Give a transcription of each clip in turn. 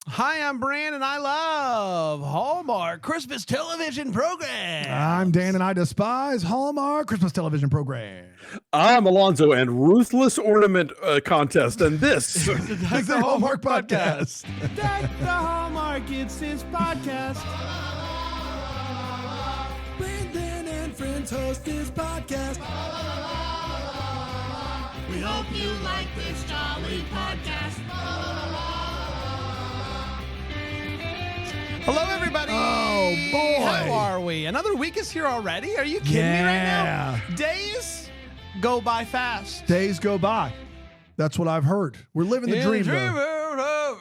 Hi, I'm Bran, and I love Hallmark Christmas television program. I'm Dan, and I despise Hallmark Christmas television program. I'm Alonso, and Ruthless Ornament Contest, and this is the Hallmark podcast. Deck the Hallmark, it's his podcast. Brandon and friends host this podcast. We hope you like this jolly podcast. Hello, everybody. Oh, boy. How are we? Another week is here already? Are you kidding me right now? Days go by fast. Days go by. That's what I've heard. We're living the dream, though.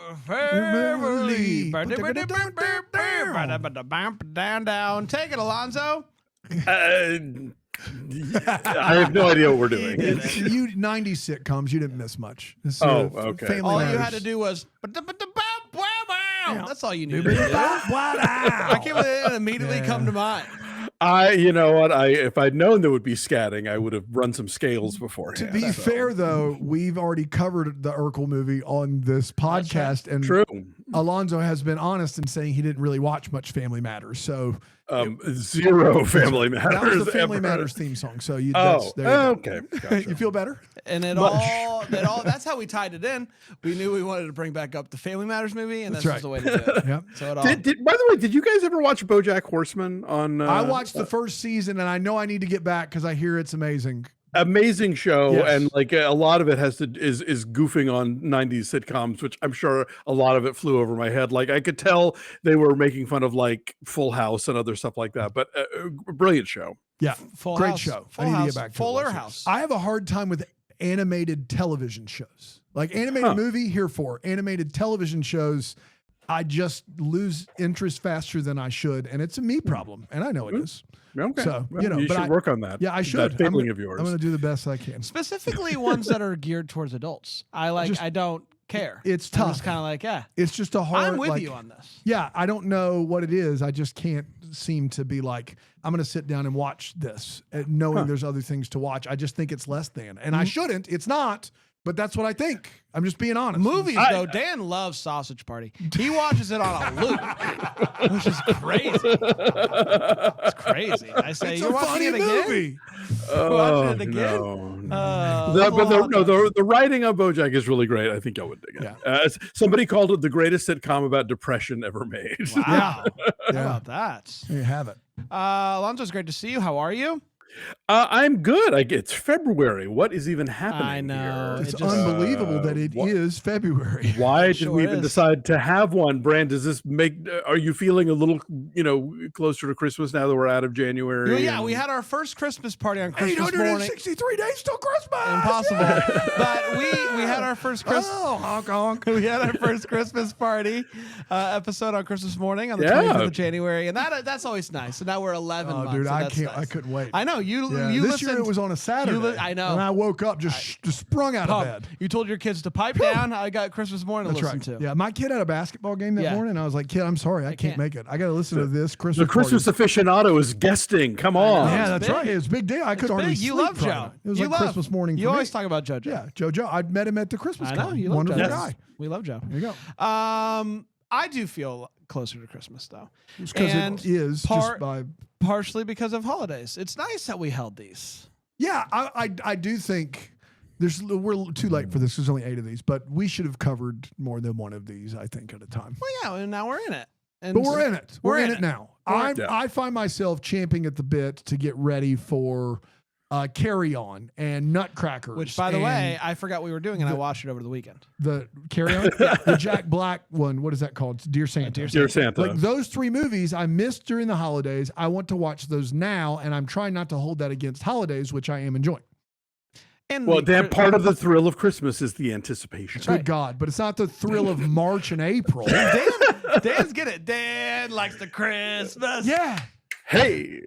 Down. Take it, Alonso. I have no idea what we're doing. You 90s sitcoms, you didn't miss much. This is, okay. Family All you Matters. had to do was... That's all you needed to do. Wow. I can't believe it immediately come to mind. You know what? If I'd known there would be scatting, I would have run some scales beforehand. To be fair, though, we've already covered the Urkel movie on this podcast, and True. Alonso has been honest in saying he didn't really watch much Family Matters. So Zero Family Matters. that was the Family ever. Matters theme song. So you, Okay. Gotcha. You feel better? And that's how we tied it in. We knew we wanted to bring back up the Family Matters movie, and this was the way to do it. Yep. So it all, By the way, did you guys ever watch BoJack Horseman on? I watched the first season, and I know I need to get back because I hear it's amazing. Amazing show, Yes. and like a lot of it is goofing on 90s sitcoms, which I'm sure a lot of it flew over my head. Like I could tell they were making fun of like Full House and other stuff like that, but brilliant show. Yeah, Full great House, show. Full I need House, to get back to Fuller it. House. I have a hard time with animated television shows. Like animated movie, here for animated television shows. I just lose interest faster than I should, and it's a me problem, and I know it is. Okay, So, well, you know, you but should work on that. Yeah, I should. That failing of yours. I'm going to do the best I can. Specifically ones that are geared towards adults. I don't care. It's I'm tough. just kind of like, yeah. It's just a hard. I'm with like, you on this. Yeah, I don't know what it is. I just can't seem to be like, I'm going to sit down and watch this, knowing there's other things to watch. I just think it's less than, and I shouldn't. It's not. But that's what I think. I'm just being honest. Movies, though, Dan loves Sausage Party. He watches it on a loop, which is crazy. It's crazy. I say, It's you're a watching funny it again? movie. Watching it again? The writing on BoJack is really great. I think I would dig it. Yeah. Somebody called it the greatest sitcom about depression ever made. Wow. How Yeah. about that? There you have it. Alonso, it's great to see you. How are you? I'm good. It's February. What is even happening I know. here? It's It just- unbelievable that it is February. Why did Sure we even is. decide to have one? Brand, does this make? Are you feeling a little, closer to Christmas now that we're out of January? Well, yeah, we had our first Christmas party on Christmas morning. 863 days till Christmas. Impossible. But we had our first Christmas. Oh, honk, honk. We had our first Christmas party episode on Christmas morning on the Yeah. 25th of January, and that's always nice. So now we're 11 Oh, months. dude, so I that's can't. nice. I couldn't wait. I know you. Yeah, You this listened. year it was on a Saturday. I know. And I woke up just sprung out of bed. You told your kids to pipe down. I got Christmas morning That's to right. listen to. Yeah, my kid had a basketball game that Yeah. morning. And I was like, kid, I'm sorry, I can't can't. make it. I got to listen to this Christmas. The Christmas party. aficionado is guesting. Come on. Yeah, It's that's big. right. It was a big deal. I could It's hardly big. sleep. You love Friday Joe. night. It was You like love- Christmas morning. You for always me. talk about JoJo. Yeah, JoJo. I met him at the Christmas I know. con. You love Wonderful JoJo. guy. We love Joe. There you go. I do feel closer to Christmas though, It's because and it is just by. partially because of holidays. It's nice that we held these. Yeah, I do think we're too late for this. There's only 8 of these, but we should have covered more than one of these, I think, at a time. Well, yeah, and now we're in it. And But we're in it. We're in it now. Yeah. I find myself champing at the bit to get ready for Carry On and Nutcrackers. Which, by the and way, I forgot we were doing, and I watched it over the weekend. the Carry On, the Jack Black one. What is that called? It's Dear Santa. Dear Santa. Like those 3 movies I missed during the holidays. I want to watch those now, and I'm trying not to hold that against holidays, which I am enjoying. And Well, Dan, part of the thrill of Christmas is the anticipation. Good God, but it's not the thrill of March and April. Dan's get it. Dan likes the Christmas. Yeah. Hey,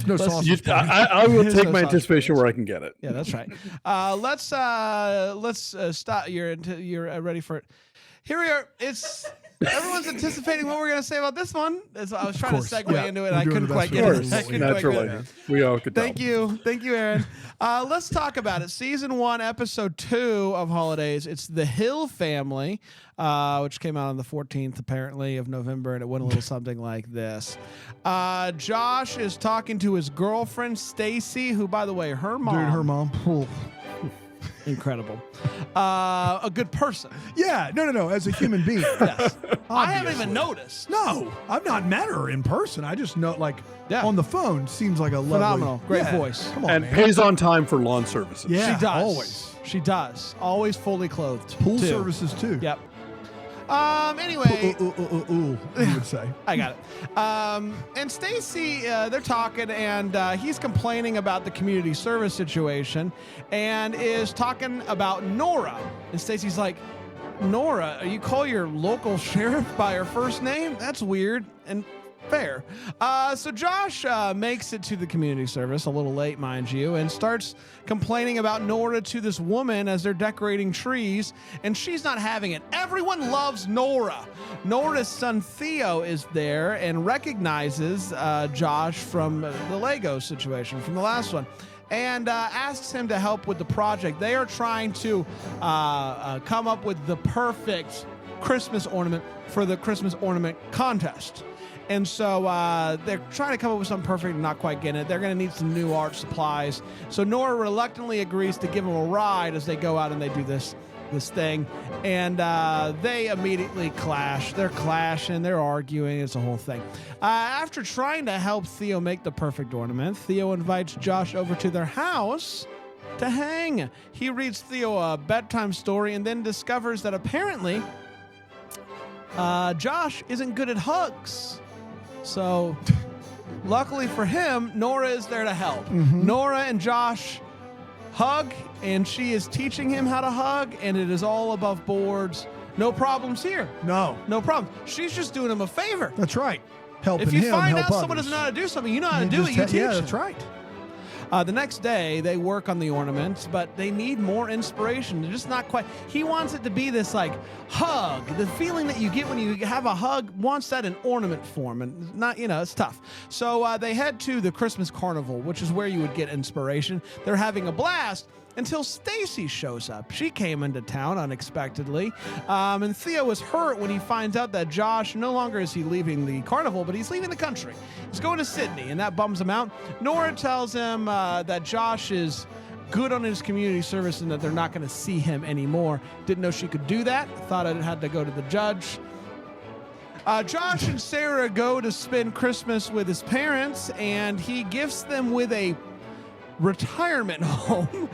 No sausage party. I will There's take no my sausage anticipation where I can get it. Yeah, that's right. Let's stop. You're ready for it. here we are. Everyone's anticipating what we're going to say about this one. I was trying to segue into it. I couldn't quite get it. Naturally. We all could tell. Thank you, Aaron. Let's talk about it. Season 1, episode 2 of Holidazed. It's the Hill family, which came out on the 14th, apparently, of November, and it went a little something like this. Josh is talking to his girlfriend, Stacy, who, by the way, her mom. Incredible. A good person. Yeah, no. As a human being. Yes. I haven't even noticed. No, I've not met her in person. I just know, on the phone, seems like a lovely, phenomenal, great voice. Come on, and man. pays on time for lawn services. Yeah, she does. Always. She does. Always fully clothed. Pool too. services too. Yep. Anyway, you would say. I got it. And Stacy, they're talking, and he's complaining about the community service situation, and is talking about Nora. And Stacy's like, Nora, you call your local sheriff by her first name? That's weird and fair. So Josh makes it to the community service, a little late, mind you, and starts complaining about Nora to this woman as they're decorating trees, and she's not having it. Everyone loves Nora. Nora's son Theo is there and recognizes Josh from the Lego situation, from the last one, and asks him to help with the project. They are trying to come up with the perfect Christmas ornament for the Christmas ornament contest. And so they're trying to come up with something perfect and not quite getting it. They're going to need some new art supplies. So Nora reluctantly agrees to give them a ride as they go out and they do this thing. And they immediately clash. They're clashing. They're arguing. It's a whole thing. After trying to help Theo make the perfect ornament, Theo invites Josh over to their house to hang. He reads Theo a bedtime story and then discovers that apparently Josh isn't good at hugs. So, luckily for him, Nora is there to help. Mm-hmm. Nora and Josh hug, and she is teaching him how to hug, and it is all above boards. No problems here. No problem. She's just doing him a favor. That's right. Helping him. If you find help out someone doesn't know how to do something, you know how to do it. You teach Yeah, them. that's right. The next day, they work on the ornaments, but they need more inspiration. They're just not quite. He wants it to be this hug. The feeling that you get when you have a hug wants that in ornament form, and not, it's tough. So they head to the Christmas carnival, which is where you would get inspiration. They're having a blast until Stacy shows up. She came into town unexpectedly, and Theo is hurt when he finds out that Josh, no longer is he leaving the carnival, but he's leaving the country. He's going to Sydney, and that bums him out. Nora tells him that Josh is good on his community service and that they're not going to see him anymore. Didn't know she could do that. Thought I had to go to the judge. Josh and Sarah go to spend Christmas with his parents, and he gifts them with a retirement home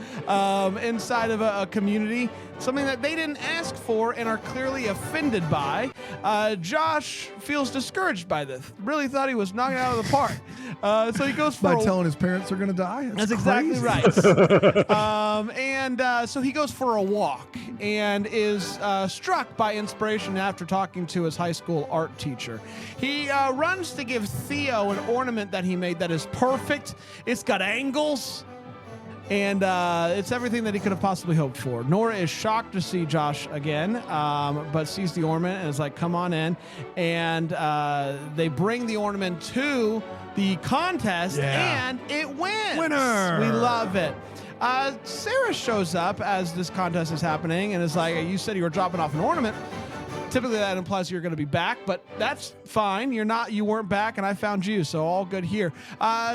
inside of a community, something that they didn't ask for and are clearly offended by. Josh feels discouraged by this. Really thought he was knocking it out of the park. So he goes for telling his parents they're going to die. That's exactly right. So he goes for a walk and is struck by inspiration after talking to his high school art teacher. He runs to give Theo an ornament that he made that is perfect. It's got angles, and it's everything that he could have possibly hoped for. Nora is shocked to see Josh again, but sees the ornament and is like, come on in. And they bring the ornament to the contest, and it wins. Winner! We love it. Sarah shows up as this contest is happening and is like, you said you were dropping off an ornament. Typically that implies you're going to be back, but that's fine. You weren't back, and I found you, so all good here.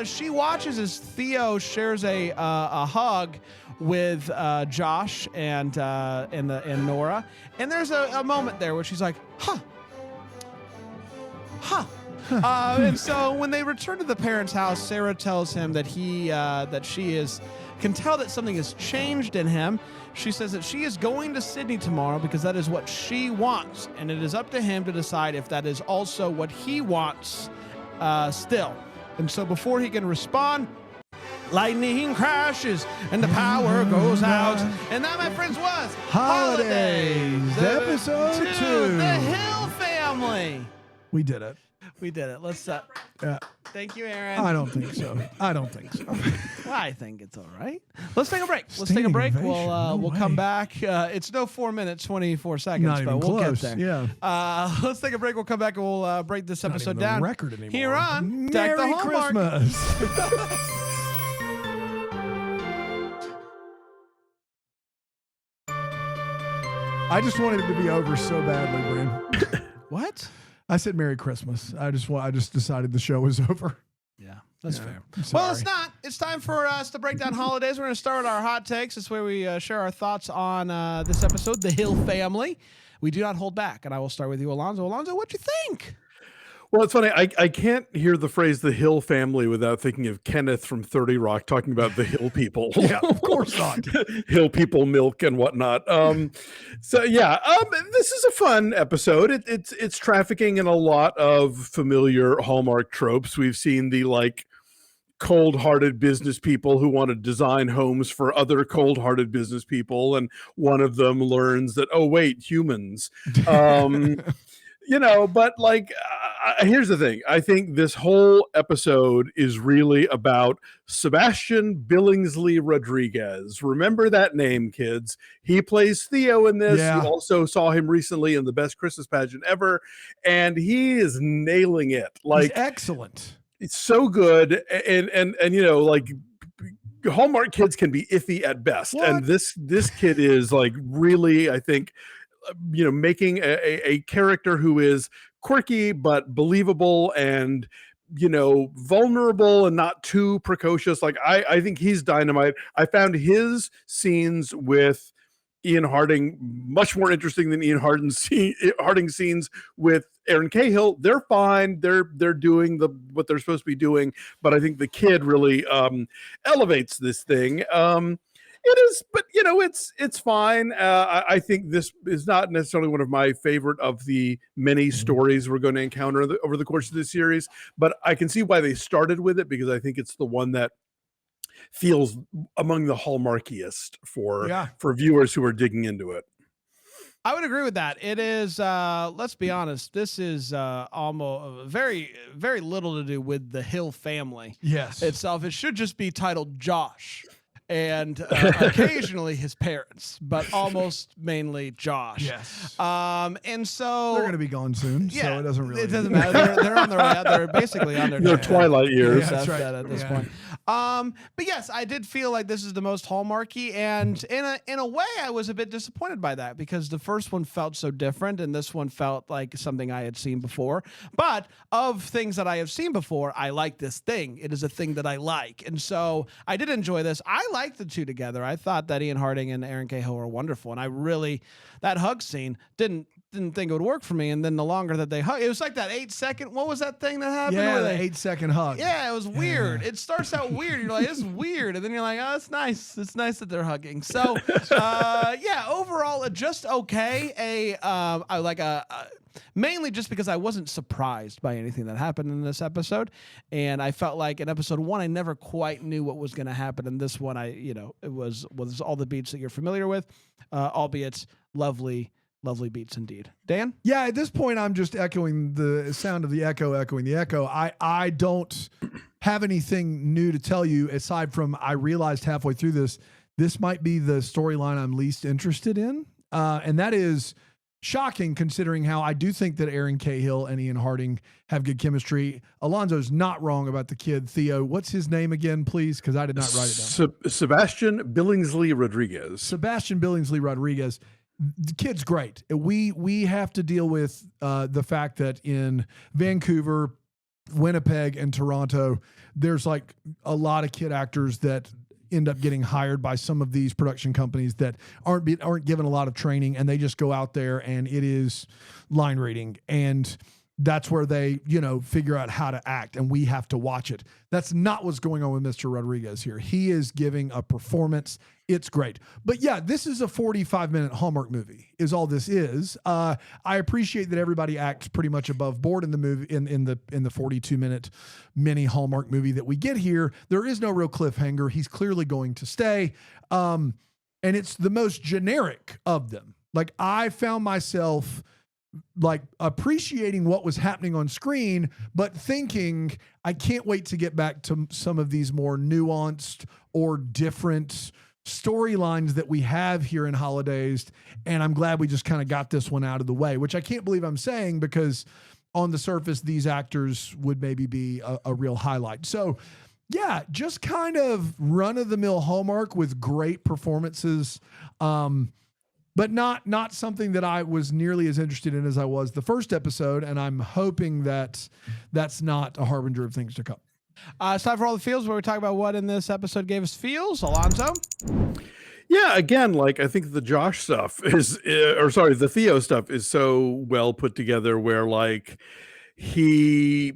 She watches as Theo shares a hug with Josh and Nora, and there's a moment there where she's like, huh. And so when they return to the parents' house, Sarah tells him that she can tell that something has changed in him. She says that she is going to Sydney tomorrow because that is what she wants, and it is up to him to decide if that is also what he wants still. And so before he can respond, lightning crashes and the power goes out. And that, my friends, was Holidazed, episode 2. The Hill family. We did it. We did it. Let's Yeah. Thank you, Aaron. I don't think so. Well, I think it's all right. Let's take a break. Standing ovation. No We'll come way. back. It's no 4 minutes, 24 seconds, Not but even we'll close. get there. Yeah. Let's take a break. We'll come back and we'll break this Not episode even the down. record anymore. Here on Merry Deck the Hallmark. Christmas. I just wanted it to be over so badly, Bryn. What? I said Merry Christmas. I just decided the show was over. Yeah, that's fair. I'm Well, it's sorry. not. It's time for us to break down holidays. We're going to start with our hot takes. This way we share our thoughts on this episode, The Hill Family. We do not hold back, and I will start with you, Alonso. Alonso, what you think? Well, it's funny. I can't hear the phrase "the Hill family" without thinking of Kenneth from 30 Rock talking about the Hill people. Yeah, of course not. Hill people, milk and whatnot. So yeah, this is a fun episode. It's trafficking in a lot of familiar Hallmark tropes. We've seen the like cold-hearted business people who want to design homes for other cold-hearted business people, and one of them learns that, oh wait, humans. But like, here's the thing. I think this whole episode is really about Sebastian Billingsley Rodriguez. Remember that name, kids. He plays Theo in this. Yeah. You also saw him recently in the best Christmas pageant ever, and he is nailing it. He's Like, excellent. it's so good. And like, Hallmark kids can be iffy at best. What? And this kid is like really, I think, making a character who is quirky but believable and vulnerable and not too precocious. Like I think he's dynamite. I found his scenes with Ian Harding much more interesting than Ian Harding's scenes with Aaron Cahill. They're fine. They're doing what they're supposed to be doing, but I think the kid really elevates this thing. It is, but it's fine. I think this is not necessarily one of my favorite of the many stories we're going to encounter over the course of this series, but I can see why they started with it, because I think it's the one that feels among the Hallmarkiest for viewers who are digging into it. I would agree with that. It is, let's be honest, this is almost very, very little to do with the Hill family Yes. itself. It should just be titled Josh. And occasionally his parents, but almost mainly Josh. Yes. And so They're going to be gone soon, so it doesn't really. It doesn't matter. They're on their. They're basically on their. Their twilight years. Yeah, that's right. At this Yeah. point. But yes, I did feel like this is the most Hallmarky, and in a way, I was a bit disappointed by that, because the first one felt so different, and this one felt like something I had seen before. But of things that I have seen before, I like this thing. It is a thing that I like, and so I did enjoy this. I like the two together. I thought that Ian Harding and Aaron Cahill were wonderful, and I really, that hug scene didn't think it would work for me. And then the longer that they hug, it was like that 8-second. What was that thing that happened? Yeah, where the they, 8-second hug. Yeah, it was weird. It starts out weird. You're like, this is weird, and then you're like, oh, it's nice. It's nice that they're hugging. So, overall, just okay. I like mainly just because I wasn't surprised by anything that happened in this episode, and I felt like in episode 1 I never quite knew what was going to happen. In this one, it was all the beats that you're familiar with, albeit lovely beats indeed. Dan? Yeah, at this point, I'm just echoing the sound of the echoing the echo. I don't have anything new to tell you, aside from I realized halfway through this might be the storyline I'm least interested in. And that is shocking, considering how I do think that Aaron Cahill and Ian Harding have good chemistry. Alonso's not wrong about the kid, Theo. What's his name again, please? Because I did not write it down. Sebastian Billingsley Rodriguez. Sebastian Billingsley Rodriguez. The kid's great. We have to deal with the fact that in Vancouver, Winnipeg, and Toronto, there's like a lot of kid actors that end up getting hired by some of these production companies that aren't given a lot of training, and they just go out there and it is line reading, and that's where they figure out how to act, and we have to watch it. That's not what's going on with Mr. Rodriguez here. He is giving a performance. It's great. But yeah, this is a 45-minute Hallmark movie is all this is. I appreciate that everybody acts pretty much above board in the movie, in the 42-minute mini Hallmark movie that we get here. There is no real cliffhanger. He's clearly going to stay. And it's the most generic of them. Like, I found myself like appreciating what was happening on screen, but thinking, I can't wait to get back to some of these more nuanced or different storylines that we have here in Holidazed. And I'm glad we just kind of got this one out of the way, which I can't believe I'm saying, because on the surface, these actors would maybe be a real highlight. So yeah, just kind of run of the mill Hallmark with great performances. But not something that I was nearly as interested in as I was the first episode. And I'm hoping that that's not a harbinger of things to come. It's time for all the feels, where we talk about what in this episode gave us feels. Alonso? Yeah, again, like I think the Josh stuff is, the Theo stuff is so well put together, where like he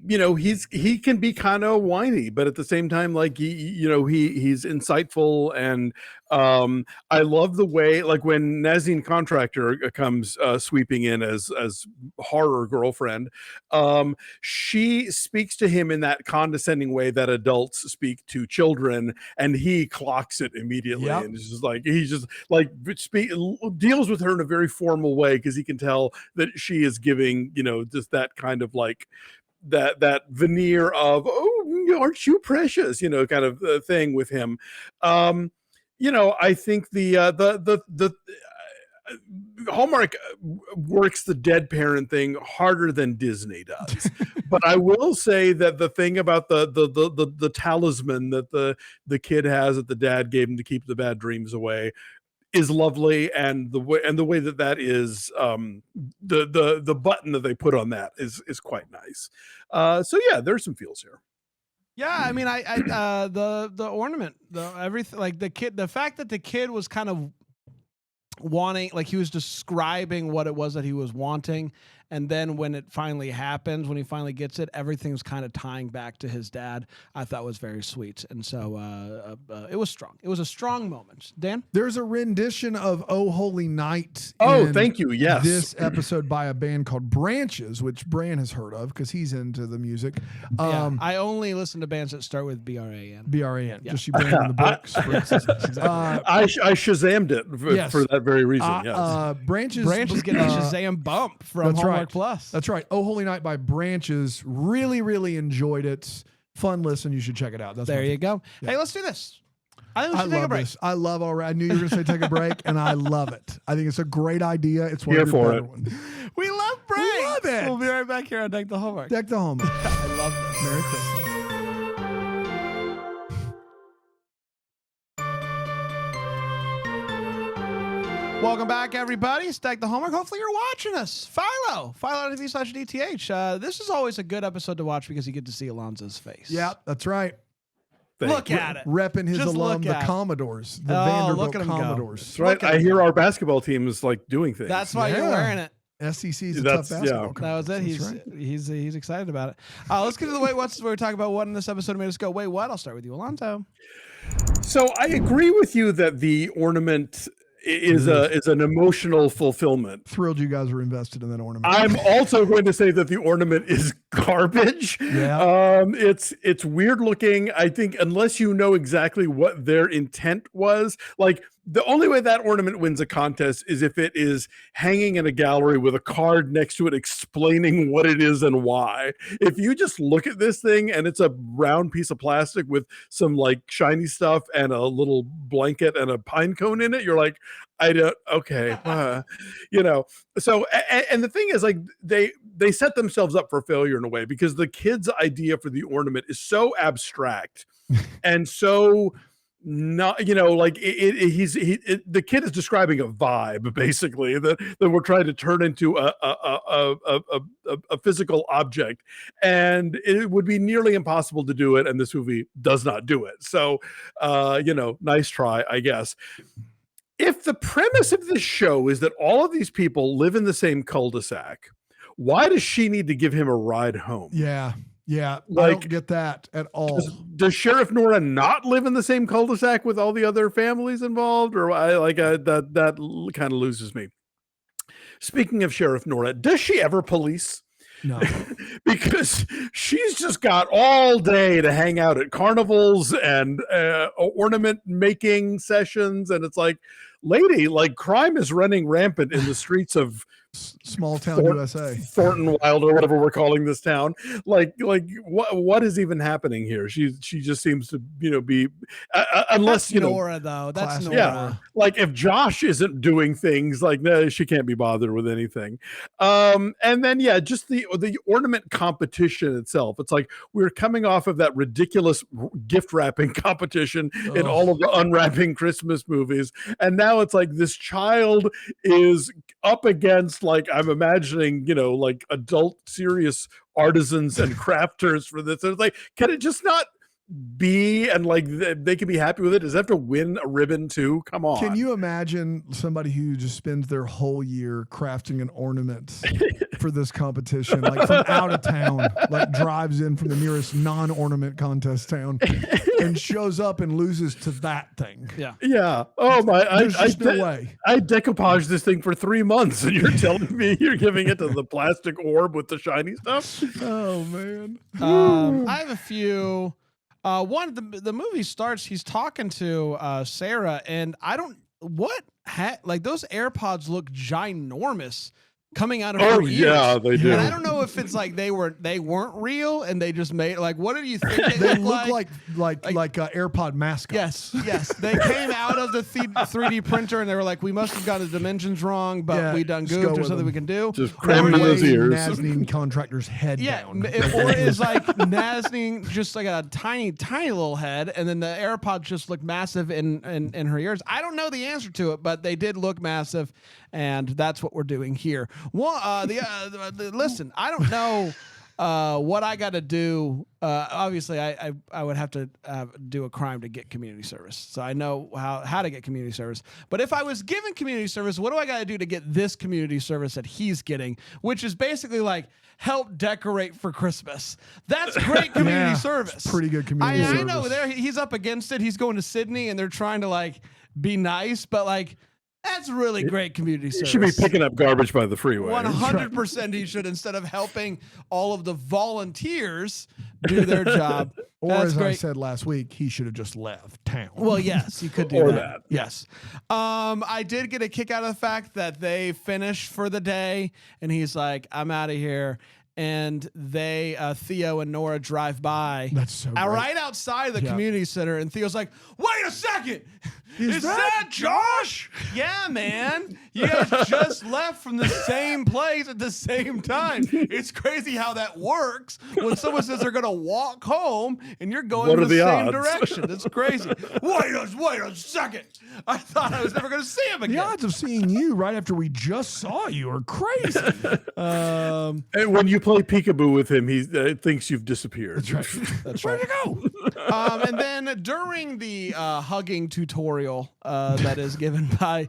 can be kind of whiny, but at the same time, like he's insightful. And I love the way, like when Nazine Contractor comes sweeping in as horror girlfriend, she speaks to him in that condescending way that adults speak to children, and he clocks it immediately. Yep. And it's just like deals with her in a very formal way, because he can tell that she is giving just that kind of like that veneer of, oh, aren't you precious, kind of thing with him. I think the Hallmark works the dead parent thing harder than Disney does. But I will say that the thing about the talisman that the kid has that the dad gave him to keep the bad dreams away is lovely, and the way that is the button that they put on that is quite nice. So yeah, there's some feels here. Yeah, I mean, the ornament, everything, like the fact that the kid was kind of wanting, like he was describing what it was that he was wanting, and then when it finally happens, when he finally gets it, everything's kind of tying back to his dad. I thought was very sweet, and so it was strong. It was a strong moment. Dan? There's a rendition of "Oh Holy Night." Oh, thank you. Yes, this episode by a band called Branches, which Bran has heard of because he's into the music. I only listen to bands that start with BRAN. BRAN. Yeah. Just you bring in the books. For instance. I Shazammed it for that very reason. Yes. Branches getting a Shazam bump from Hallmark Plus. That's right. Oh Holy Night by Branches. Really, really enjoyed it. Fun listen. You should check it out. There you go. Yeah. Hey, let's do this. I think we should take a break. I love already. I knew you were going to say take a break, and I love it. I think it's a great idea. It's one of your better ones. We love breaks. We love it. We'll be right back here on Deck the Hallmark. Deck the Hallmark. I love this. Merry Christmas. Welcome back, everybody. It's Deck the Hallmark. Hopefully you're watching us. Philo.tv/DTH. This is always a good episode to watch because you get to see Alonso's face. Yeah, that's right. Look at it. Repping his Just alum, look the at it. Commodores, the Oh, Vanderbilt look at 'em go. Commodores. That's right. I hear our basketball team is like doing things. That's why you're wearing it. SEC is a That's- tough basketball. yeah. That was it. Conference. He's excited about it. Let's get to the Wait What's, where we talk about what in this episode made us go, wait, what? I'll start with you, Alonso. So I agree with you that the ornament is an emotional fulfillment. Thrilled you guys were invested in that ornament. I'm also going to say that the ornament is garbage. Yeah. It's weird looking. I think unless you know exactly what their intent was, like the only way that ornament wins a contest is if it is hanging in a gallery with a card next to it explaining what it is and why. If you just look at this thing and it's a round piece of plastic with some like shiny stuff and a little blanket and a pine cone in it, you're like, okay. So, and the thing is, like, they set themselves up for failure in a way, because the kid's idea for the ornament is so abstract and so not, like the kid is describing a vibe basically that we're trying to turn into a physical object, and it would be nearly impossible to do it, and this movie does not do it. So nice try, I guess. If the premise of this show is that all of these people live in the same cul-de-sac, why does she need to give him a ride home? Yeah. Like, I don't get that at all. Does Sheriff Nora not live in the same cul-de-sac with all the other families involved? Or that kind of loses me. Speaking of Sheriff Nora, does she ever police? No. Because she's just got all day to hang out at carnivals and ornament making sessions, and it's like, lady, like crime is running rampant in the streets of Small town USA. Thornton Wild or whatever we're calling this town. Like what is even happening here? She just seems to be unless That's Nora though. That's classic. Nora. Yeah, like if Josh isn't doing things, like no, she can't be bothered with anything. And then just the ornament competition itself. It's like we're coming off of that ridiculous gift wrapping competition in all of the unwrapping Christmas movies, and now it's like this child is up against, like, I'm imagining, like adult serious artisans and crafters for this. It's like, can it just not be, and like they can be happy with it? Does it have to win a ribbon too? Come on. Can you imagine somebody who just spends their whole year crafting an ornament for this competition, like from out of town, like drives in from the nearest non-ornament contest town and shows up and loses to that thing? Yeah. Oh my! There's just no way. I decoupaged this thing for 3 months, and you're telling me you're giving it to the plastic orb with the shiny stuff? Oh man. I have a few. One, the movie starts, he's talking to Sarah, and like those AirPods look ginormous coming out of her ears. Yeah, they do. And I don't know if it's like they weren't real and they just made, like, what do you think They look like AirPod mascots. Yes. They came out of the 3D printer and they were like, we must have got the dimensions wrong, but we done just goofed. go There's with something them. we can do. Just cram it in his ears. Nazneen contractor's head down. Or is like Nazneen just like a tiny little head, and then the AirPods just look massive in her ears. I don't know the answer to it, but they did look massive, and that's what we're doing here. Well, listen, I don't know what I got to do. Obviously, I would have to do a crime to get community service, so I know how to get community service. But if I was given community service, what do I got to do to get this community service that he's getting, which is basically like help decorate for Christmas? That's great community service. Pretty good community service. I know he's up against it. He's going to Sydney, and they're trying to like be nice, but like, that's really great community service. He should be picking up garbage by the freeway. 100% he should, instead of helping all of the volunteers do their job. Or That's as great. I said last week, he should have just left town. Well, yes, you could do Or that. that. Yes. I did get a kick out of the fact that they finished for the day, and he's like, I'm out of here. And they, Theo and Nora, drive by. That's so great. Right outside the community center, and Theo's like, wait a second! Is that Josh? Yeah, man. You guys just left from the same place at the same time. It's crazy how that works when someone says they're going to walk home and you're going in the same odds? direction. It's crazy. Wait a second. I thought I was never going to see him again. The odds of seeing you right after we just saw you are crazy. And when you play peekaboo with him, he thinks you've disappeared. That's right. That's Where'd right. you go? And then during the hugging tutorial that is given by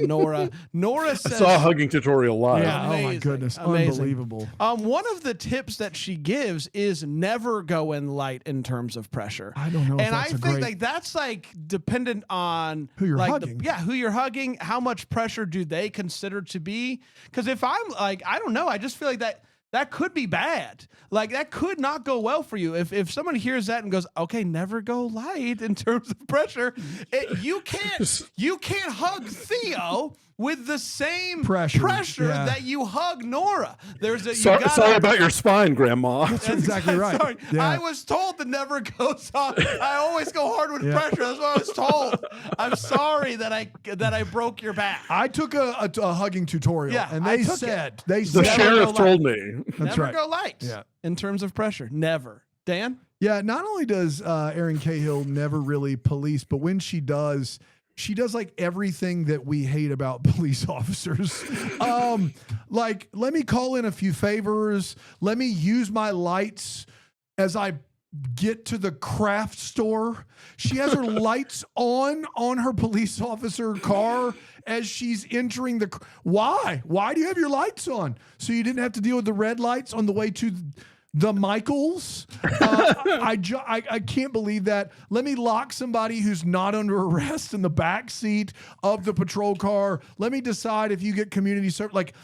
Nora I says, saw a hugging tutorial live. Yeah. Oh my Amazing. goodness. Amazing. Unbelievable. One of the tips that she gives is never go in light in terms of pressure. I don't know if And I that's a think great- like that's like dependent on Who you're like hugging. who you're hugging, how much pressure do they consider to be? Because if I'm like, I don't know, I just feel like that could be bad. Like that could not go well for you. If someone hears that and goes, okay, never go light in terms of pressure, you can't hug Theo with the same Pressure, yeah. that you hug Nora. There's a Sorry about your spine, Grandma. That's exactly right. Sorry. Yeah. I was told to never go soft. I always go hard with pressure. That's what I was told. I'm sorry that I broke your back. I took a hugging tutorial, Yeah, and I they took said, The Never sheriff go told me. That's Never right. go light. Yeah. In terms of pressure, never. Dan? Yeah, not only does Erin Cahill never really police, but when she does like everything that we hate about police officers. Like, let me call in a few favors. Let me use my lights as I get to the craft store. She has her lights on her police officer car as she's entering the. Why? Why do you have your lights on? So you didn't have to deal with the red lights on the way to the Michaels. I can't believe that. Let me lock somebody who's not under arrest in the back seat of the patrol car. Let me decide if you get community service. Like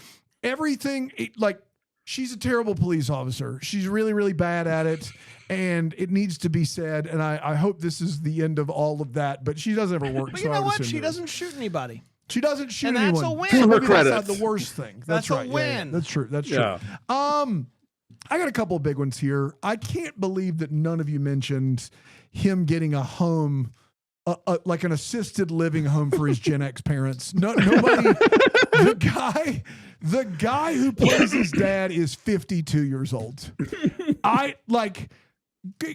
everything, like she's a terrible police officer. She's really, really bad at it. And it needs to be said. And I hope this is the end of all of that. But she does have her work. But so you I know would what? assume She there is. doesn't shoot anybody. She doesn't shoot And that's anyone. a win. So To her maybe that's not credit. the worst thing. That's a right. Yeah, yeah, win. that's true. That's true. Yeah. I got a couple of big ones here. I can't believe that none of you mentioned him getting a home, like an assisted living home for his Gen X parents. Nobody. The guy who plays his dad is 52 years old.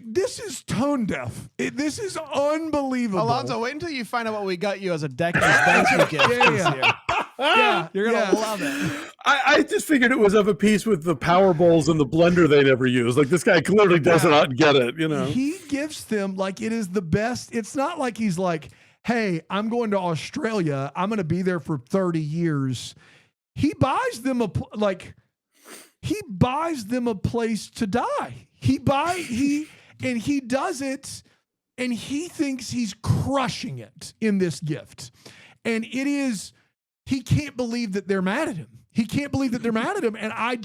This is tone deaf. This is unbelievable. Alonso, wait until you find out what we got you as a Decades thank you gift this year. Yeah, You're gonna love it. I just figured it was of a piece with the power bowls and the blender they never use. Like this guy clearly does not get it, you know. He gives them like it is the best. It's not like he's like, hey, I'm going to Australia. I'm going to be there for 30 years. He buys them a place to die. He does it, and he thinks he's crushing it in this gift. And it is, he can't believe that they're mad at him. He can't believe that they're mad at him. And I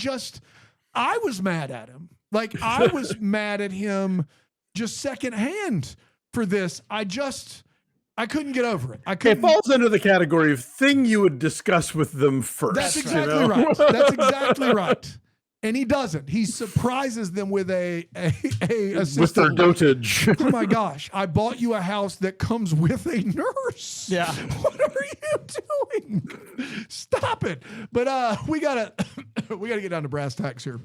was mad at him. Like I was mad at him just secondhand for this. I couldn't get over it. It falls under the category of thing you would discuss with them first. That's exactly right. That's exactly right. And he doesn't. He surprises them with a With their dotage. Oh my gosh! I bought you a house that comes with a nurse. Yeah. What are you doing? Stop it! But we gotta get down to brass tacks here.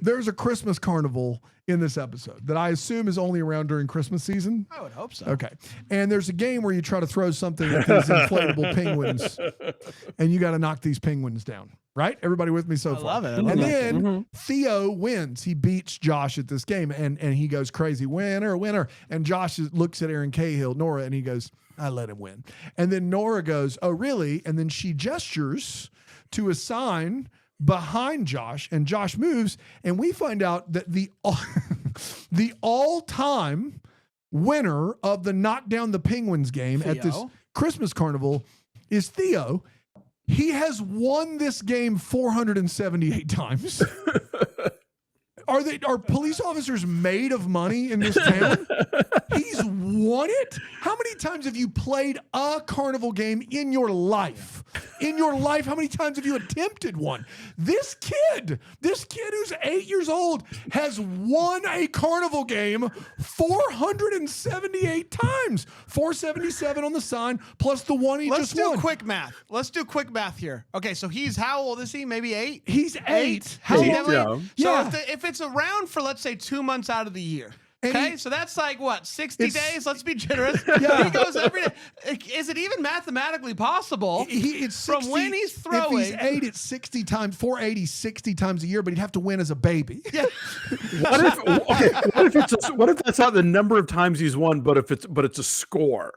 There's a Christmas carnival in this episode that I assume is only around during Christmas season. I would hope so. Okay. And there's a game where you try to throw something at these inflatable penguins, and you got to knock these penguins down. Right? Everybody with me so far? Love it. And then Theo wins. He beats Josh at this game, and he goes crazy. Winner. And Josh looks at Aaron Cahill, Nora, and he goes, I let him win. And then Nora goes, oh, really? And then she gestures to a sign behind Josh, and Josh moves, and we find out that the all-time winner of the Knock Down the Penguins game at this Christmas carnival is Theo. He has won this game 478 times. Are police officers made of money in this town? He's won it. How many times have you played a carnival game in your life? In your life, how many times have you attempted one? This kid who's 8 years old has won a carnival game 478 times. 477 on the sign plus the one he just won. Let's do quick math here. Okay, so he's how old is he? Maybe 8? He's 8. How old? Yeah. So if it's around for, let's say, 2 months out of the year. Okay, so that's like what, 60 days? Let's be generous. Yeah. He goes every day. Is it even mathematically possible? It's 60, from when he's throwing. If he's 8, it's 60 times, 480, 60 times a year, but he'd have to win as a baby. Yeah. What if that's not the number of times he's won, but it's a score?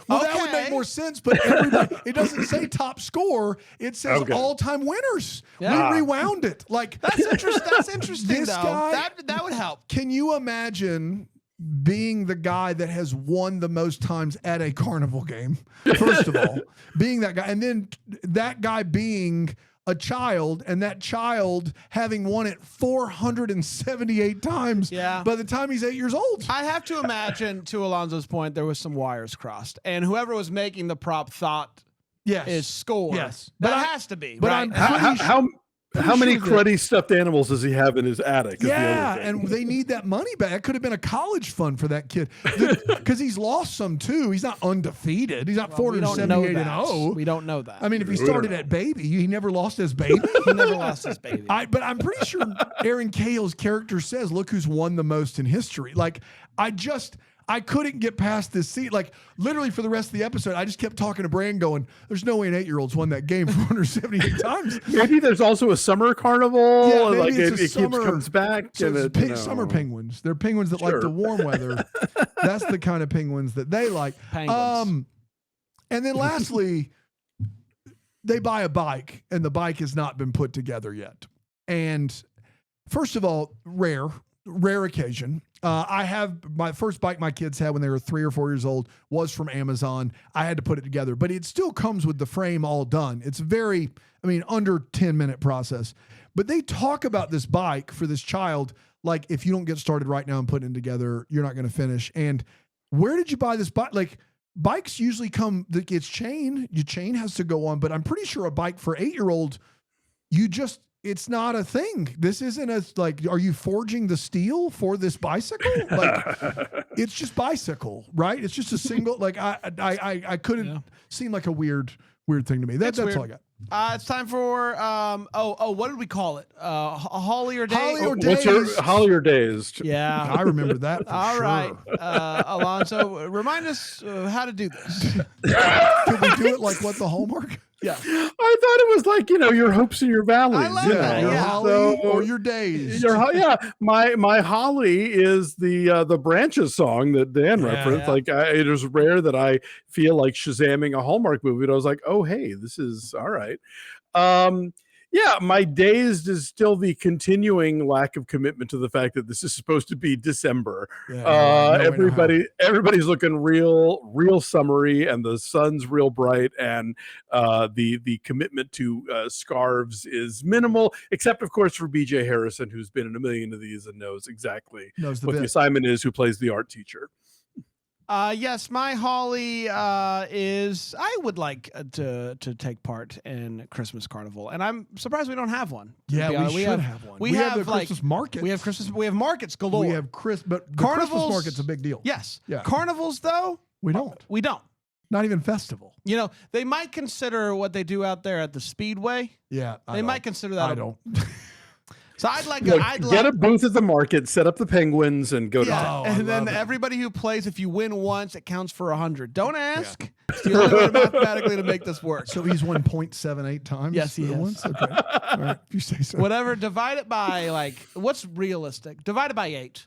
Well, that would make more sense, but it doesn't say top score. It says all-time winners. Yeah. We rewound it. Like That's interesting This though. guy- That would help. Can you imagine being the guy that has won the most times at a carnival game? First of all, being that guy, and then that guy being a child, and that child having won it 478 times by the time he's 8 years old. I have to imagine, to Alonso's point, there was some wires crossed, and whoever was making the prop thought is score. Yes. That has to be. But right? How many sure that- cruddy stuffed animals does he have in his attic? is the Yeah, other thing. and they need that money back. It could have been a college fund for that kid because he's lost some too. He's not undefeated. He's not We don't know 478 and that. 0. We don't know that. I mean, if he We don't started know. at baby, he never lost his baby. he never lost his baby. But I'm pretty sure Aaron Cahill's character says, "Look who's won the most in history." Like, I couldn't get past this scene. Like, literally for the rest of the episode, I just kept talking to Brand going, there's no way an 8-year-old's won that game 478 times. Maybe there's also a summer carnival. Yeah, maybe like it's a it summer- comes back. So and it's summer penguins. They're penguins that like the warm weather. That's the kind of penguins that they like. Penguins. And then lastly, they buy a bike, and the bike has not been put together yet. And first of all, rare occasion. I have my first bike my kids had when they were 3 or 4 years old was from Amazon. I had to put it together, but it still comes with the frame all done. It's under 10-minute process. But they talk about this bike for this child, like if you don't get started right now and putting it together, you're not going to finish. And where did you buy this bike? Like, bikes usually come, it's chain. Your chain has to go on, but I'm pretty sure a bike for 8-year-old, it's not a thing. This isn't are you forging the steel for this bicycle? Like, it's just bicycle, right? It's just a single, like, I couldn't seem like a weird thing to me. That's weird. all I got. It's time for what did we call it? Holly or Days? Holly or What's Days? your Holly or Dazed? Yeah. I remember that. All For right, sure. Alonso, remind us how to do this. Could we do it like what the Hallmark? Yeah. I thought it was like, your hopes and your valleys. I love you that, know? Your yeah. Holly So- or your Days? My Holly is the Branches song that Dan referenced. yeah. Like, it is rare that I feel like Shazamming a Hallmark movie. But I was like, oh, hey, this is all right. My Dazed is still the continuing lack of commitment to the fact that this is supposed to be December. Everybody's looking real summery, and the sun's real bright, and the commitment to scarves is minimal, except of course for BJ Harrison, who's been in a million of these and knows exactly Knows the what the bit. assignment is, who plays the art teacher. Yes, my Holly is I would like to take part in Christmas Carnival, and I'm surprised we don't have one. to Yeah, be honest. we should have one. We have have the like Christmas market. we have markets galore. We have but the Carnivals- Christmas market's a big deal. yes, Yeah. carnivals though We don't. we don't. Not even festival. They might consider what they do out there at the Speedway. Yeah. They might consider that. I don't. So I'd like Get a booth at the market, set up the penguins, and go to yeah, town. I and then love it. everybody who plays, if you win once, it counts for 100. Don't ask. It's the only way mathematically to make this work. So he's won 0.78 times. Yes, he has. once? Okay. All right. If you say so. Whatever. Divide it by what's realistic? Divide it by 8.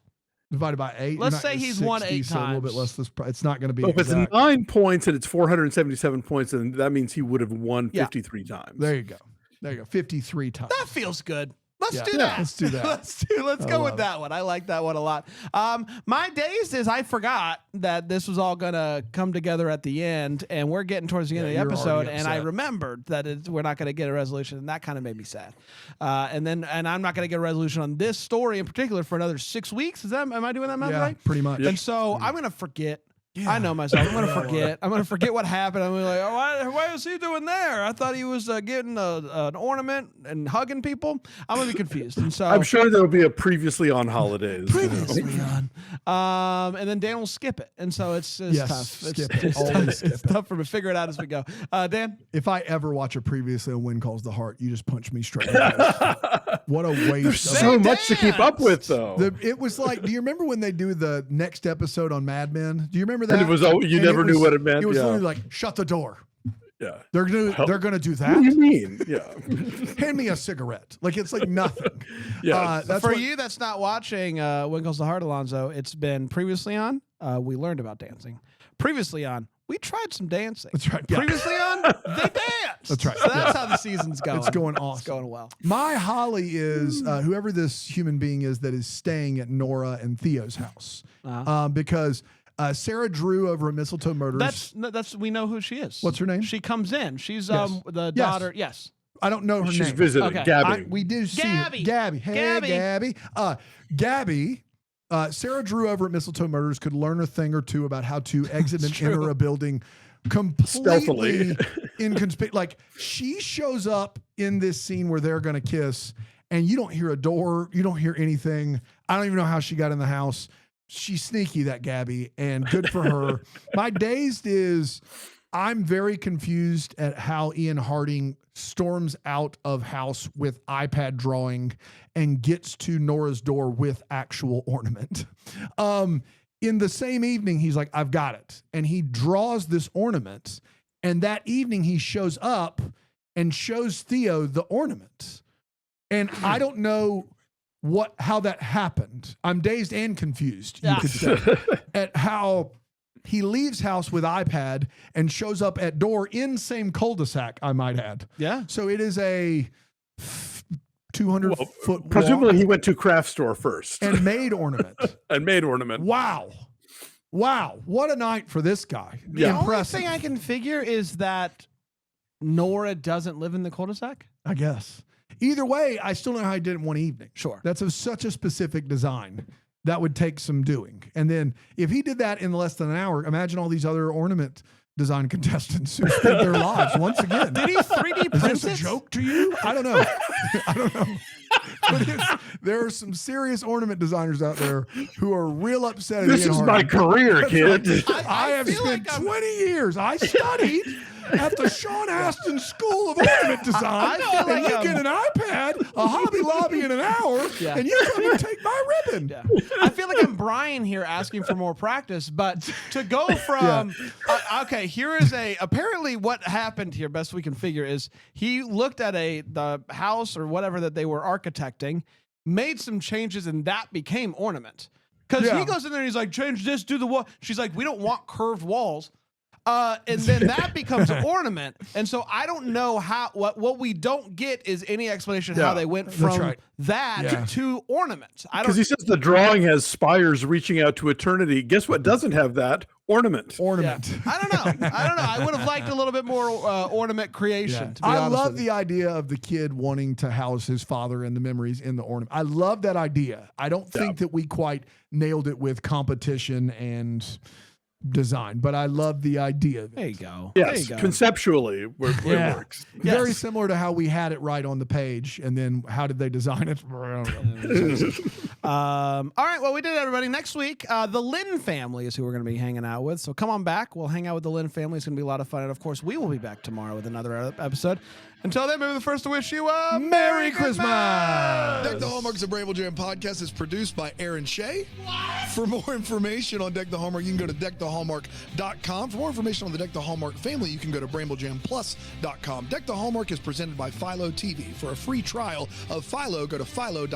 Divided by 8. Let's you're not- say he's won 8 so a little bit times. less. It's not going to be. Well, if it's exact. 9 points and it's 477 points, then that means he would have won Yeah. 53 times. There you go. 53 times. That feels good. Let's Yeah. do Yeah, that. let's do that. Let's I go love with it. that one. I like that one a lot. My Dazed is I forgot that this was all gonna come together at the end, and we're getting towards the end Yeah, of the you're episode, already and I upset. remembered that we're not gonna get a resolution, and that kind of made me sad. And I'm not gonna get a resolution on this story in particular for another 6 weeks. Am I doing that math Yeah, right? pretty much. And so I'm gonna forget. Yeah. I know myself. I'm gonna forget. I'm gonna forget what happened. I'm gonna be like, oh, why is he doing there? I thought he was getting an ornament and hugging people. I'm gonna be confused. And so I'm sure there'll be a previously on holidays. previously on, and then Dan will skip it, and so it's Yes, tough. skip it. It's Always tough. skip It's tough for me to figure it out as we go. Dan, If I ever watch a previously on When Calls the Heart, you just punch me straight in the face. What a waste. There's of so much to keep up with, though. It was like, do you remember when they do the next episode on Mad Men? Do you remember that? And it was you never knew what it meant. It was Yeah. literally like, shut the door. Yeah. They're gonna do What do you that. mean? Yeah. Hand me a cigarette. Like it's like nothing. Yeah. That's for what- you that's not watching When Goes the Heart, Alonso, it's been previously on. We learned about dancing. Previously on, we tried some dancing. That's right. Yeah. Previously on, they danced. That's right. So that's how the season's going. It's going awesome. It's going well. My Holly is whoever this human being is that is staying at Nora and Theo's house because Sarah Drew over at Mistletoe Murders. That's we know who she is. What's her name? She comes in. She's Yes. The Yes. daughter. Yes. I don't know her She's name. visiting. Okay. Gabby. We do see Gabby. her. Gabby. Hey, Gabby. Gabby. Sarah Drew over at Mistletoe Murders could learn a thing or two about how to exit and enter a building completely Stealthily. inconspicuous. Like she shows up in this scene where they're going to kiss, and you don't hear a door, you don't hear anything. I don't even know how she got in the house. She's sneaky, that Gabby, and good for her. My Dazed is I'm very confused at how Ian Harding storms out of house with iPad drawing and gets to Nora's door with actual ornament. In the same evening, he's like, I've got it. And he draws this ornament. And that evening he shows up and shows Theo the ornament. And I don't know how that happened. I'm dazed and confused, you could say, at how he leaves house with iPad and shows up at door in same cul-de-sac, I might add. Yeah. So it is a 200 foot Presumably, walk he went to craft store first and made ornament. and made ornament. Wow. What a night for this guy. The Yeah. only thing I can figure is that Nora doesn't live in the cul-de-sac. I guess. Either way, I still know how he did it in one evening. Sure. That's such a specific design that would take some doing. And then if he did that in less than an hour, imagine all these other ornament design contestants who spent their lives once again. Did he 3D print Is this a it? joke to you? I don't know. I don't know. But there are some serious ornament designers out there who are real upset at This Ian is Hardy. my career, kid. I have feel spent like I'm- 20 years. I studied at the Sean Astin School of Ornament Design. I feel and like you I'm- get an iPad, a Hobby Lobby in an hour, Yeah. and you come and take my ribbon. Yeah. I feel like I'm Brian here asking for more practice, but to go from okay, here is apparently what happened here, best we can figure, is he looked at the house or whatever that they were architecting, made some changes, and that became ornament. Because Yeah. he goes in there and he's like, change this, do the wall. She's like, we don't want curved walls. And then that becomes an ornament. And so I don't know what we don't get is any explanation of how Yeah, they went that's from right. that Yeah. to ornaments. I Because don't he says the drawing has spires reaching out to eternity. Guess what doesn't have that? Ornament. Ornament. Yeah. I don't know. I would have liked a little bit more ornament creation. To be I honest love with the you. idea of the kid wanting to house his father and the memories in the ornament. I love that idea. I don't think that we quite nailed it with competition and design, but I love the idea of it. There you go. Yes, There you go. conceptually, where it works. Very Yes. similar to how we had it right on the page, and then how did they design it? I don't know. All right. Well, we did, everybody. Next week, the Lynn family is who we're going to be hanging out with. So come on back. We'll hang out with the Lynn family. It's going to be a lot of fun. And of course, we will be back tomorrow with another episode. Until then, maybe the first to wish you a Merry Christmas! Deck the Hallmark's a Bramble Jam podcast is produced by Aaron Shea. For more information on Deck the Hallmark, you can go to deckthehallmark.com. For more information on the Deck the Hallmark family, you can go to bramblejamplus.com. Deck the Hallmark is presented by Philo TV. For a free trial of Philo, go to philo.tv/DTH.